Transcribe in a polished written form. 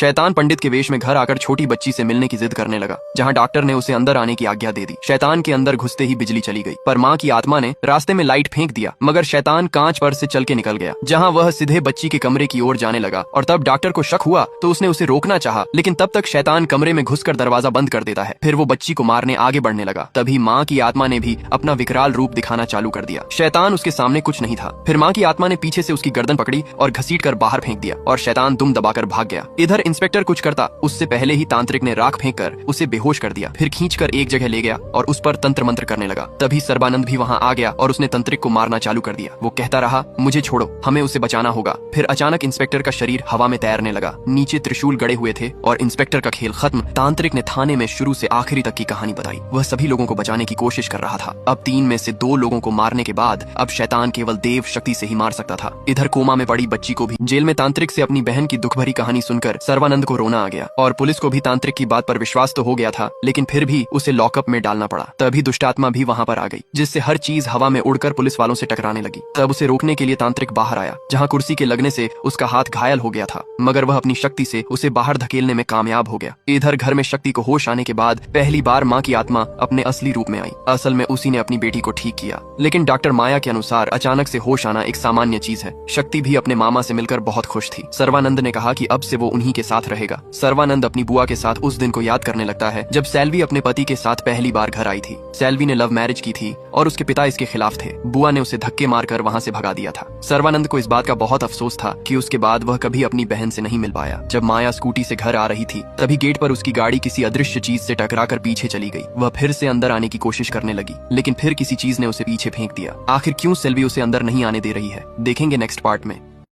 शैतान पंडित के वेश में घर आकर छोटी बच्ची से मिलने की जिद करने लगा, जहाँ डॉक्टर ने उसे अंदर आने की आज्ञा दे दी। शैतान के अंदर घुसते ही बिजली चली गई, पर माँ की आत्मा ने रास्ते में लाइट फेंक दिया, मगर शैतान कांच पर से चल के निकल गया, जहाँ वह सीधे बच्ची के कमरे की ओर जाने लगा। और तब डॉक्टर को शक हुआ तो उसने उसे रोकना चाहा, लेकिन तब तक शैतान कमरे में घुसकर दरवाजा बंद कर देता है। फिर वो बच्ची को मारने आगे बढ़ने लगा। तभी माँ की आत्मा ने भी अपना विकराल रूप दिखाना चालू कर दिया। शैतान उसके सामने कुछ नहीं था। फिर माँ की आत्मा ने पीछे से उसकी गर्दन पकड़ी और घसीट कर बाहर फेंक दिया, और शैतान दुम दबाकर भाग गया। इधर इंस्पेक्टर कुछ करता उससे पहले ही तांत्रिक ने राख फेंक कर उसे बेहोश कर दिया। फिर खींचकर एक जगह ले गया और उस पर तंत्र मंत्र करने लगा। तभी सर्बानंद भी वहाँ आ गया और उसने तंत्रिक को मारना चालू कर दिया। वो कहता रहा, मुझे छोड़ो, हमें उसे बचाना होगा। फिर अचानक इंस्पेक्टर का शरीर हवा में तैरने लगा। नीचे त्रिशूल गड़े हुए थे और इंस्पेक्टर का खेल खत्म। तांत्रिक ने थाने में शुरू से आखिरी तक की कहानी बताई। वह सभी लोगों को बचाने की कोशिश कर रहा था। अब 3 में से 2 लोगों को मारने के बाद अब शैतान केवल देव शक्ति से ही मार सकता था। इधर कोमा में पड़ी बच्ची को भी जेल में तांत्रिक से अपनी बहन की दुख भरी कहानी सुनकर सर्वानंद को रोना आ गया, और पुलिस को भी तांत्रिक की बात पर विश्वास तो हो गया था, लेकिन फिर भी उसे लॉकअप में डालना पड़ा। तभी दुष्टात्मा भी वहाँ पर आ गई, जिससे हर चीज हवा में उड़कर पुलिस वालों से टकराने लगी। तब उसे रोकने के लिए तांत्रिक बाहर आया, जहाँ कुर्सी के लगने से उसका हाथ घायल हो गया था, मगर वह अपनी शक्ति से उसे बाहर धकेलने में कामयाब हो गया। इधर घर में शक्ति को होश आने के बाद पहली बार माँ की आत्मा अपने असली रूप में आई। असल में उसी ने अपनी बेटी को ठीक किया, लेकिन डॉक्टर माया के अनुसार अचानक से होश आना एक सामान्य चीज है। शक्ति भी अपने मामा से मिलकर बहुत खुश थी। सर्वानंद ने कहा कि अब से वो उन्हीं के साथ रहेगा। सर्वानंद अपनी बुआ के साथ उस दिन को याद करने लगता है जब सैल्वी अपने पति के साथ पहली बार घर आई थी। सैल्वी ने लव मैरिज की थी और उसके पिता इसके खिलाफ थे। बुआ ने उसे धक्के मारकर वहाँ से भगा दिया था। सर्वानंद को इस बात का बहुत अफसोस था कि उसके बाद वह कभी अपनी बहन से नहीं मिल पाया। जब माया स्कूटी से घर आ रही थी, तभी गेट पर उसकी गाड़ी किसी अदृश्य चीज से टकराकर पीछे चली गई। वह फिर से अंदर आने की कोशिश करने लगी, लेकिन फिर किसी चीज ने उसे पीछे फेंक दिया। आखिर क्यों सेल्वी उसे अंदर नहीं आने दे रही है, देखेंगे नेक्स्ट पार्ट में।